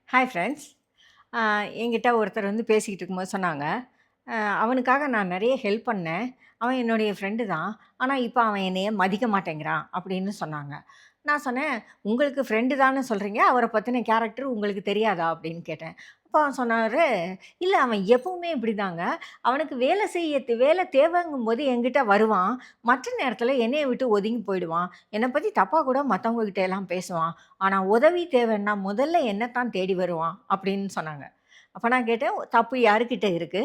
Hi friends. அ என்கிட்ட ஒருத்தர் வந்து பேசிக்கிட்டு இருக்கும்போது சொன்னாங்க, அவனுக்காக நான் நெறைய ஹெல்ப் பண்ணேன். அவன் என்னுடைய ஃப்ரெண்டு தான். ஆனா, இப்ப அவன் என்னைய மதிக்க மாட்டேங்கிறான் அப்படின்னு சொன்னாங்க. நான் சொன்னேன், "உங்களுக்கு ஃப்ரெண்டு தான்னு சொல்றீங்க. அவர பத்தின கேரக்டர் உங்களுக்கு தெரியாதா?" அப்படின்னு கேட்டேன். அப்ப அவன் சொன்னாரு, "இல்ல அவன் எப்பவுமே இப்படிதாங்க. அவனுக்கு வேலை செய்ய வேலை தேவைங்கும்போது என்கிட்ட வருவான். மற்ற நேரத்தில என்னைய விட்டு ஒதுங்கி போயிடுவான். என்ன பத்தி தப்பா கூட மத்தவங்க கிட்ட எல்லாம் பேசுவான். ஆனா உதவி தேவைன்னா முதல்ல என்னத்தான் தேடி வருவான்." அப்படின்னு சொன்னாங்க. அப்ப நான் கேட்டேன், "தப்பு யாருகிட்ட இருக்கு?"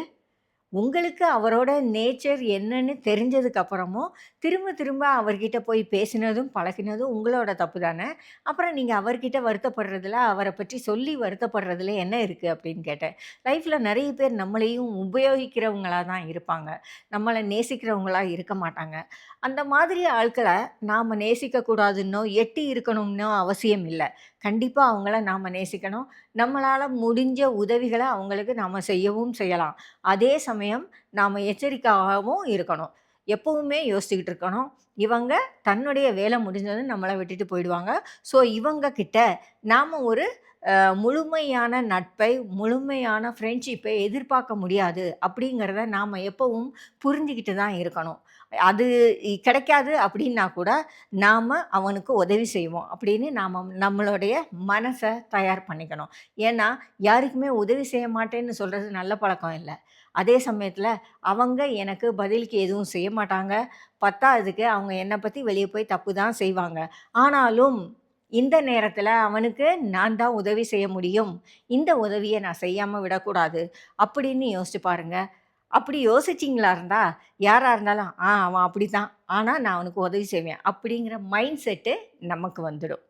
உங்களுக்கு அவரோட நேச்சர் என்னன்னு தெரிஞ்சதுக்கு அப்புறமும், திரும்ப திரும்ப அவர்கிட்ட போய் பேசினதும், பழகினதும் உங்களோட தப்பு தானே! அப்புறம் நீங்க அவர்கிட்ட வருத்தப்படுறதுல, அவர பற்றி சொல்லி வருத்தப்படுறதுல என்ன இருக்கு? அப்படின்னு கேட்டேன். லைஃப்ல நெறைய பேர் நம்மளையும் உபயோகிக்கிறவங்களா தான் இருப்பாங்க. நம்மள நேசிக்கிறவங்களா இருக்க மாட்டாங்க. அந்த மாதிரி ஆட்கள நாம நேசிக்க கூடாதுன்னோ, எட்டி இருக்கணும்னோ அவசியம் இல்ல. கண்டிப்பா அவங்கள நாம நேசிக்கணும். நம்மளால முடிஞ்ச உதவிகள அவங்களுக்கு நாம செய்யவும் செய்யலாம். அதே சமயம் நாம எச்சரிக்கையாகவும் இருக்கணும். எப்பவுமே யோசிச்சுக்கிட்டு இருக்கணும். இவங்க தன்னுடைய வேலை முடிஞ்சதும் நம்மள விட்டுட்டு போயிடுவாங்க. ஸோ இவங்க கிட்ட நாம ஒரு முழுமையான நட்பை, முழுமையான ஃப்ரெண்ட்ஷிப்பை எதிர்பார்க்க முடியாது. அப்படிங்கிறத நாம எப்பவும் புரிஞ்சுகிட்டு தான் இருக்கணும். அது கிடைக்காது அப்படின்னா கூட, நாம அவனுக்கு உதவி செய்வோம் அப்படின்னு நாம நம்மளுடைய மனச தயார் பண்ணிக்கணும். ஏன்னா, யாருக்குமே உதவி செய்ய மாட்டேன்னு சொல்றது நல்ல பழக்கம் இல்ல. அதே சமயத்தில அவங்க எனக்கு பதிலுக்கு எதுவும் செய்ய மாட்டாங்க. பத்தாததுக்கு அவங்க என்ன பத்தி வெளிய போய் தப்பு தான் செய்வாங்க. ஆனாலும் இந்த நேரத்தில அவனுக்கு நான் தான் உதவி செய்ய முடியும். இந்த உதவிய நான் செய்யாம விடக்கூடாது. அப்படின்னு யோசிச்சு பாருங்க. அப்படி யோசிச்சீங்களா இருந்தா, யாரா இருந்தாலும், அவன் அப்படித்தான். ஆனா நான் அவனுக்கு உதவி செய்வேன். அப்படிங்கிற மைண்ட் செட்டு நமக்கு வந்துடும்.